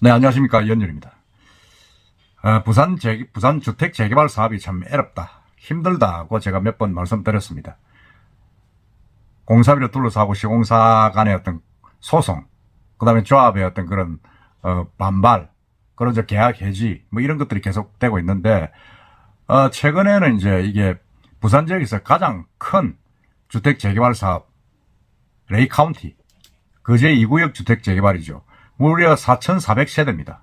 네, 안녕하십니까. 연율입니다. 부산 주택 재개발 사업이 참 애롭다, 힘들다고 제가 몇 번 말씀드렸습니다. 공사비를 둘러싸고 시공사 간의 어떤 소송, 그 다음에 조합의 어떤 그런, 반발, 그런 계약 해지, 뭐 이런 것들이 계속되고 있는데, 최근에는 이제 이게 부산 지역에서 가장 큰 주택 재개발 사업, 레이 카운티, 거제 2구역 주택 재개발이죠. 무려 4,400세대입니다.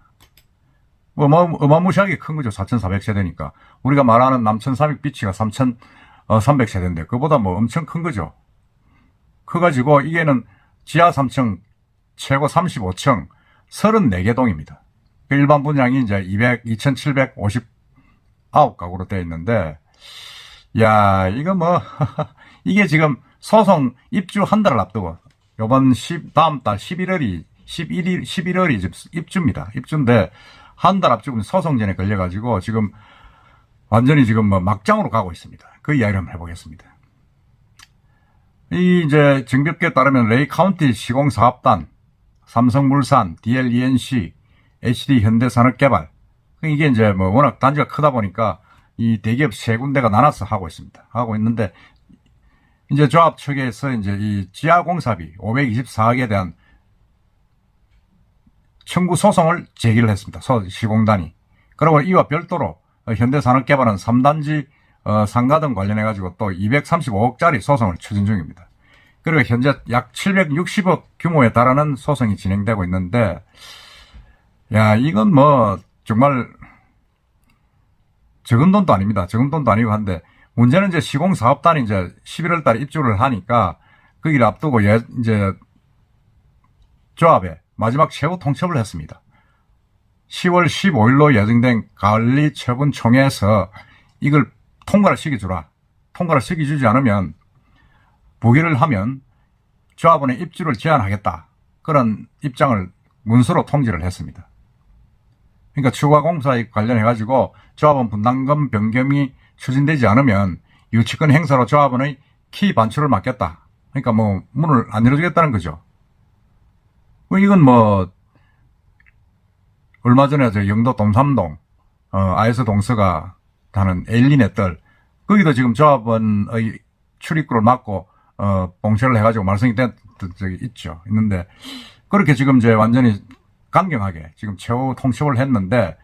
어마무시하게 큰 거죠. 4,400세대니까. 우리가 말하는 남천 삼익비치가 3,300세대인데, 그보다 뭐 엄청 큰 거죠. 커가지고, 이게는 지하 3층, 최고 35층, 34개 동입니다. 일반 분양이 이제 2,759가구로 되어 있는데, 야, 이거 뭐, 이게 지금 소송 입주 한 달을 앞두고, 다음 달 11월이 입주입니다. 입주인데, 한 달 앞두고 소송전에 걸려가지고, 지금, 완전히 지금 뭐 막장으로 가고 있습니다. 그 이야기를 한번 해보겠습니다. 이제 정비업계에 따르면 레이 카운티 시공사업단, 삼성물산, DLENC, HD 현대산업개발, 이게 이제 뭐 워낙 단지가 크다 보니까 이 대기업 세 군데가 나눠서 하고 있습니다. 하고 있는데, 이제 조합 측에서 이제 이 지하공사비 524억에 대한 청구 소송을 제기를 했습니다. 시공단이. 그리고 이와 별도로 현대산업개발은 3단지 상가 등 관련해가지고 또 235억짜리 소송을 추진 중입니다. 그리고 현재 약 760억 규모에 달하는 소송이 진행되고 있는데, 야, 이건 뭐 정말 적은 돈도 아닙니다. 적은 돈도 아니고 한데, 문제는 이제 시공사업단이 이제 11월 달에 입주를 하니까 거기를 앞두고 이제 조합에 마지막 최후 통첩을 했습니다. 10월 15일로 예정된 관리처분총회에서 이걸 통과를 시켜주라. 통과를 시켜주지 않으면, 부기를 하면 조합원의 입주를 제한하겠다, 그런 입장을 문서로 통지를 했습니다. 그러니까 추가 공사에 관련해가지고 조합원 분담금 변경이 추진되지 않으면 유치권 행사로 조합원의 키 반출을 막겠다. 그러니까 뭐 문을 안 열어주겠다는 거죠. 이건 뭐 얼마 전에 영도 동삼동 아이스 동서가 하는 엘린의 딸, 거기도 지금 조합원의 출입구를 막고 봉쇄를 해가지고 말썽이 된 적이 있는데, 그렇게 지금 이제 완전히 강경하게 지금 최후 통첩을 했는데,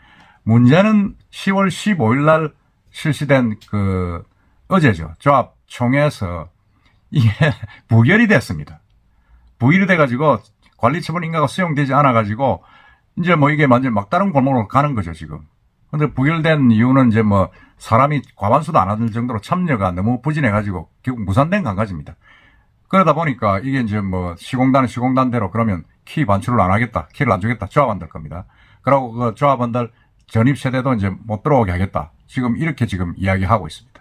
문제는 10월 15일 날 실시된 어제죠. 조합 총회에서 이게 부결이 됐습니다. 부결이 돼가지고 관리처분 인가가 수용되지 않아가지고 이제 뭐 이게 완전 막다른 골목으로 가는 거죠, 지금. 근데 부결된 이유는 이제 뭐 사람이 과반수도 안 하는 정도로 참여가 너무 부진해가지고 결국 무산된 감가지입니다. 그러다 보니까 이게 이제 뭐 시공단은 시공단대로 그러면 키 반출을 안 하겠다, 키를 안 주겠다, 조합원들 겁니다. 그러고 그 조합원들 전입 세대도 이제 못 들어오게 하겠다, 지금 이렇게 지금 이야기하고 있습니다.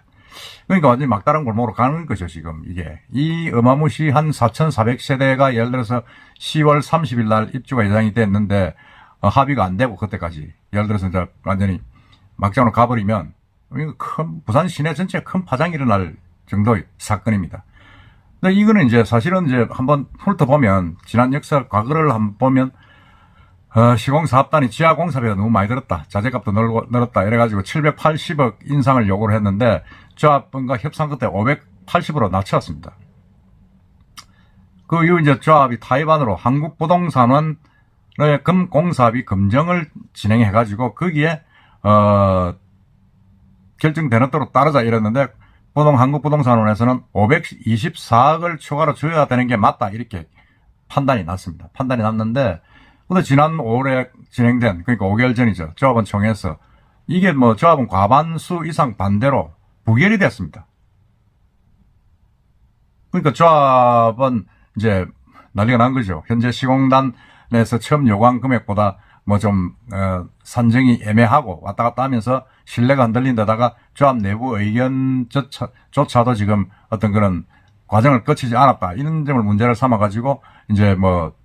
그러니까 완전히 막다른 골목으로 가는 거죠, 지금 이게. 이 어마무시한 4,400세대가 예를 들어서 10월 30일 날 입주가 예정이 됐는데, 합의가 안 되고 그때까지 예를 들어서 이제 완전히 막장으로 가버리면 부산 시내 전체에 큰 파장이 일어날 정도의 사건입니다. 근데 이거는 이제 사실은 이제 한번 훑어보면, 지난 역사 과거를 한번 보면, 시공사업단이 지하공사비가 너무 많이 들었다, 자재값도 늘었다 이래가지고 780억 인상을 요구를 했는데, 조합원과 협상 끝에 580으로 낮췄습니다. 그 이후 이제 조합이 타입안으로 한국부동산원의 금공사비 검증을 진행해가지고 거기에 결정되는 대로 따르자 이랬는데, 한국부동산원에서는 524억을 추가로 줘야 되는 게 맞다, 이렇게 판단이 났습니다. 판단이 났는데, 근데 지난 5월에 진행된, 그러니까 5개월 전이죠, 조합원 총회에서 이게 뭐 조합원 과반수 이상 반대로 부결이 됐습니다. 그러니까 조합은 이제 난리가 난 거죠. 현재 시공단에서 처음 요구한 금액보다 뭐 좀 산정이 애매하고 왔다 갔다 하면서 신뢰가 흔들린 데다가 조합 내부 의견조차도 지금 어떤 그런 과정을 거치지 않았다, 이런 점을 문제를 삼아가지고 이제 뭐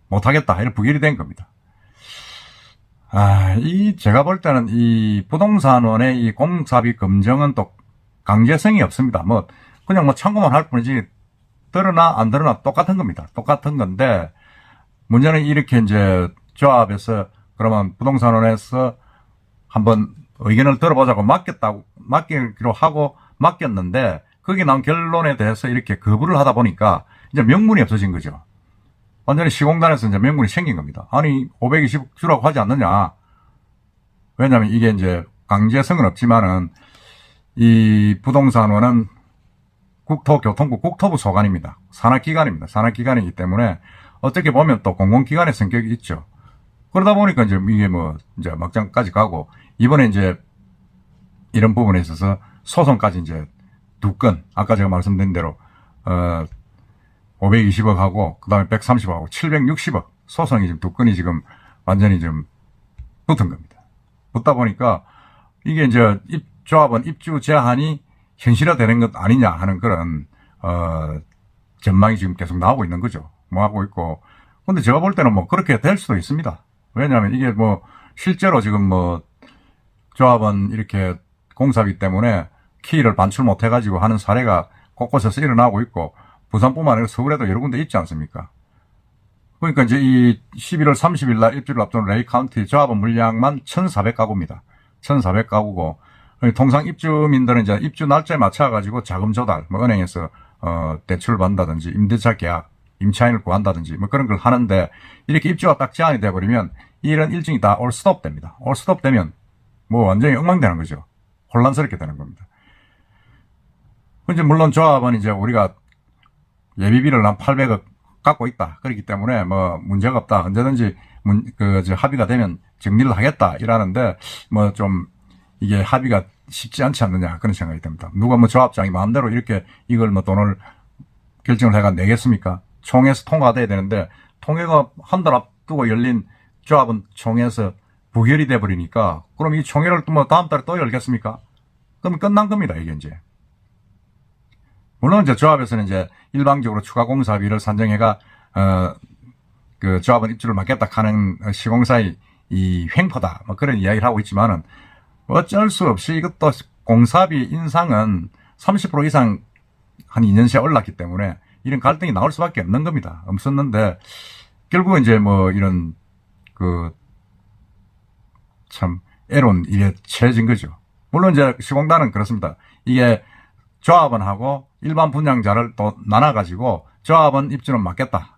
못하겠다, 이런 부결이 된 겁니다. 제가 볼 때는 이 부동산원의 이 공사비 검증은 또 강제성이 없습니다. 뭐 그냥 뭐 참고만 할 뿐이지 들으나 안 들으나 똑같은 겁니다. 똑같은 건데, 문제는 이렇게 이제 조합에서 그러면 부동산원에서 한번 의견을 들어보자고 맡기로 하고 맡겼는데 거기 나온 결론에 대해서 이렇게 거부를 하다 보니까 이제 명분이 없어진 거죠. 완전히 시공단에서 이제 명분이 생긴 겁니다. 아니 520억 주라고 하지 않느냐. 왜냐하면 이게 이제 강제성은 없지만은 이 부동산원은 국토교통부 국토부 소관입니다. 산하기관입니다. 산하기관이기 때문에 어떻게 보면 또 공공기관의 성격이 있죠. 그러다 보니까 이제 이게 뭐 이제 막장까지 가고 이번에 이제 이런 부분에 있어서 소송까지 이제 두 건 아까 제가 말씀드린 대로 520억 하고 그다음에 130억 하고 760억 소송이 지금 두 건이 지금 완전히 좀 붙은 겁니다. 붙다 보니까 이게 이제 조합원 입주 제한이 현실화되는 것 아니냐 하는 그런 전망이 지금 계속 나오고 있는 거죠. 뭐 하고 있고. 근데 제가 볼 때는 뭐 그렇게 될 수도 있습니다. 왜냐하면 이게 뭐 실제로 지금 뭐 조합원 이렇게 공사비 때문에 키를 반출 못 해가지고 하는 사례가 곳곳에서 일어나고 있고 부산뿐만 아니라 서울에도 여러 군데 있지 않습니까? 그러니까 이제 이 11월 30일 날 입주를 앞둔 레이 카운티 조합원 물량만 1,400가구입니다. 1,400가구고 통상 입주민들은 이제 입주 날짜에 맞춰가지고 자금 조달, 뭐 은행에서 대출을 받는다든지 임대차 계약, 임차인을 구한다든지 뭐 그런 걸 하는데 이렇게 입주가 딱 제한이 돼버리면 이런 일정이 다 올 스톱 됩니다. 올 스톱 되면 뭐 완전히 엉망되는 거죠. 혼란스럽게 되는 겁니다. 이제 물론 조합은 이제 우리가 예비비를 한 800억 갖고 있다. 그렇기 때문에 뭐 문제가 없다. 언제든지 합의가 되면 정리를 하겠다. 이라는데 뭐 좀 이게 합의가 쉽지 않지 않느냐. 그런 생각이 듭니다. 누가 뭐 조합장이 마음대로 이렇게 이걸 뭐 돈을 결정을 해가 내겠습니까? 총회에서 통과돼야 되는데 통회가 한 달 앞두고 열린 조합은 총회에서 부결이 돼버리니까 그럼 이 총회를 또 뭐 다음 달에 또 열겠습니까? 그럼 끝난 겁니다. 이게 이제. 물론 이제 조합에서는 이제 일방적으로 추가 공사비를 산정해가 그 조합은 입주를 막겠다 하는 시공사의 이 횡포다 뭐 그런 이야기를 하고 있지만은 어쩔 수 없이 이것도 공사비 인상은 30% 이상 한 2년째 올랐기 때문에 이런 갈등이 나올 수밖에 없는 겁니다. 없었는데 결국은 이제 뭐 이런 그 참 애로운 일에 처해진 거죠. 물론 이제 시공단은 그렇습니다. 이게 조합원하고 일반 분양자를 또 나눠가지고 조합원 입주는 막겠다.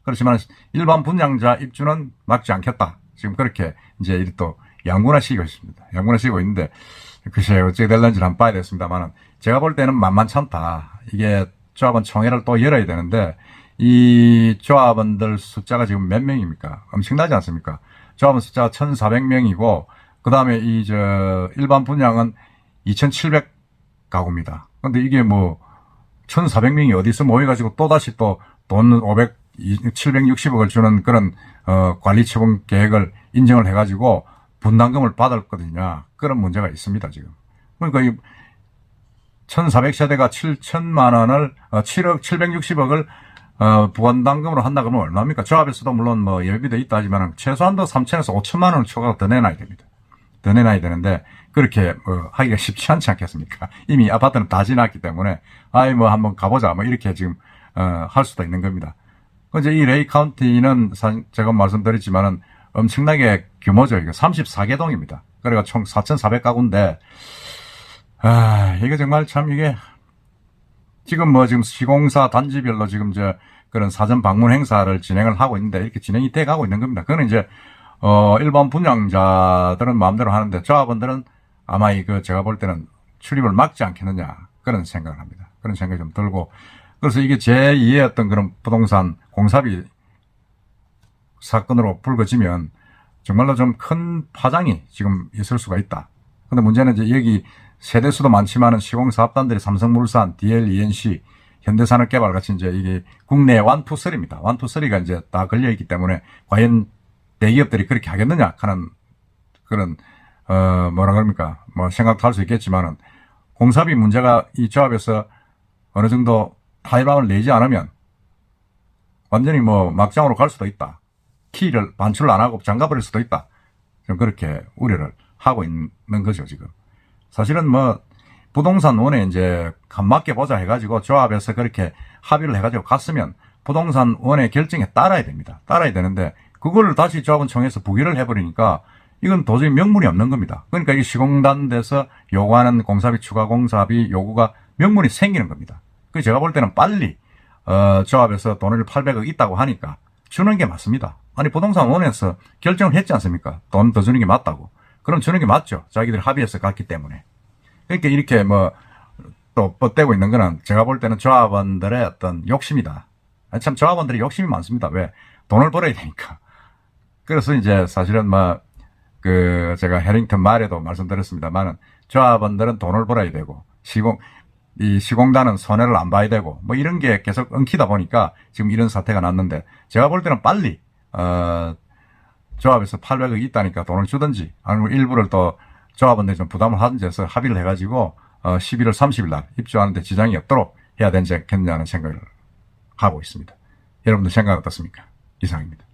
그렇지만 일반 분양자 입주는 막지 않겠다. 지금 그렇게 이제 또 양분화시키고 있습니다. 양분화시키고 있는데 글쎄요 어떻게 될는지는 한번 봐야 되겠습니다만 제가 볼 때는 만만찮다. 이게 조합원 총회를 또 열어야 되는데 이 조합원들 숫자가 지금 몇 명입니까? 엄청나지 않습니까? 조합원 숫자가 1,400명이고 그 다음에 일반 분양은 2,700가구입니다. 근데 이게 뭐 1,400명이 어디서 모여가지고 또다시 또 돈 760억을 주는 그런 관리처분 계획을 인정을 해가지고 분담금을 받을 거냐 그런 문제가 있습니다 지금. 그러니까 이 1,400세대가 7천만 원을 7억 760억을 분담금으로 한다 그러면 얼마입니까? 조합에서도 물론 뭐 예비도 있다 하지만 최소한도 3천에서 5천만 원을 추가로 더 내놔야 됩니다. 더 내놔야 되는데 그렇게 하기가 쉽지 않지 않겠습니까? 이미 아파트는 다 지났기 때문에 아이 뭐 한번 가보자 뭐 이렇게 지금 할 수도 있는 겁니다. 이제 이 레이 카운티는 제가 말씀드렸지만은 엄청나게 규모죠. 이게 34개 동입니다. 그래가 총 4,400가구인데 이게 정말 참 이게 지금 뭐 지금 시공사 단지별로 지금 그런 사전 방문 행사를 진행을 하고 있는데 이렇게 진행이 돼 가고 있는 겁니다. 그거는 이제 일반 분양자들은 마음대로 하는데 조합원들은 아마 제가 볼 때는 출입을 막지 않겠느냐 그런 생각을 합니다. 그런 생각이 좀 들고 그래서 이게 제2의 어떤 그런 부동산 공사비 사건으로 불거지면 정말로 좀 큰 파장이 지금 있을 수가 있다. 근데 문제는 이제 여기 세대수도 많지만은 시공사업단들이 삼성물산, DL, ENC, 현대산업개발 같이 이제 이게 국내 1, 2, 3입니다. 1, 2, 3가 이제 다 걸려있기 때문에 과연 대기업들이 그렇게 하겠느냐 하는 그런 뭐라 그럽니까 뭐 생각도 할 수 있겠지만은 공사비 문제가 이 조합에서 어느 정도 타협안을 내지 않으면 완전히 뭐 막장으로 갈 수도 있다. 키를 반출을 안 하고 잠가버릴 수도 있다. 좀 그렇게 우려를 하고 있는 거죠 지금. 사실은 뭐 부동산원에 이제 간 맞게 보자 해가지고 조합에서 그렇게 합의를 해가지고 갔으면 부동산원의 결정에 따라야 됩니다. 따라야 되는데 그걸 다시 조합원총회에서 부결을 해버리니까 이건 도저히 명분이 없는 겁니다. 그러니까 이 시공단에서 요구하는 공사비, 추가 공사비 요구가 명분이 생기는 겁니다. 그래서 제가 볼 때는 빨리 조합에서 돈을 800억 있다고 하니까 주는 게 맞습니다. 아니 부동산 원에서 결정을 했지 않습니까? 돈 더 주는 게 맞다고. 그럼 주는 게 맞죠. 자기들이 합의해서 갔기 때문에. 그러니까 이렇게 또 뻗대고 있는 거는 제가 볼 때는 조합원들의 어떤 욕심이다. 참 조합원들이 욕심이 많습니다. 왜? 돈을 벌어야 되니까. 그래서 이제 사실은 제가 해링턴 말에도 말씀드렸습니다만은 조합원들은 돈을 벌어야 되고 시공단은 손해를 안 봐야 되고 이런 게 계속 엉키다 보니까 지금 이런 사태가 났는데 제가 볼 때는 빨리 조합에서 800억 있다니까 돈을 주든지 아니면 일부를 또 조합원들이 좀 부담을 하든지 해서 합의를 해가지고 11월 30일 날 입주하는데 지장이 없도록 해야 되지 않겠냐는 생각을 하고 있습니다. 여러분들 생각은 어떻습니까? 이상입니다.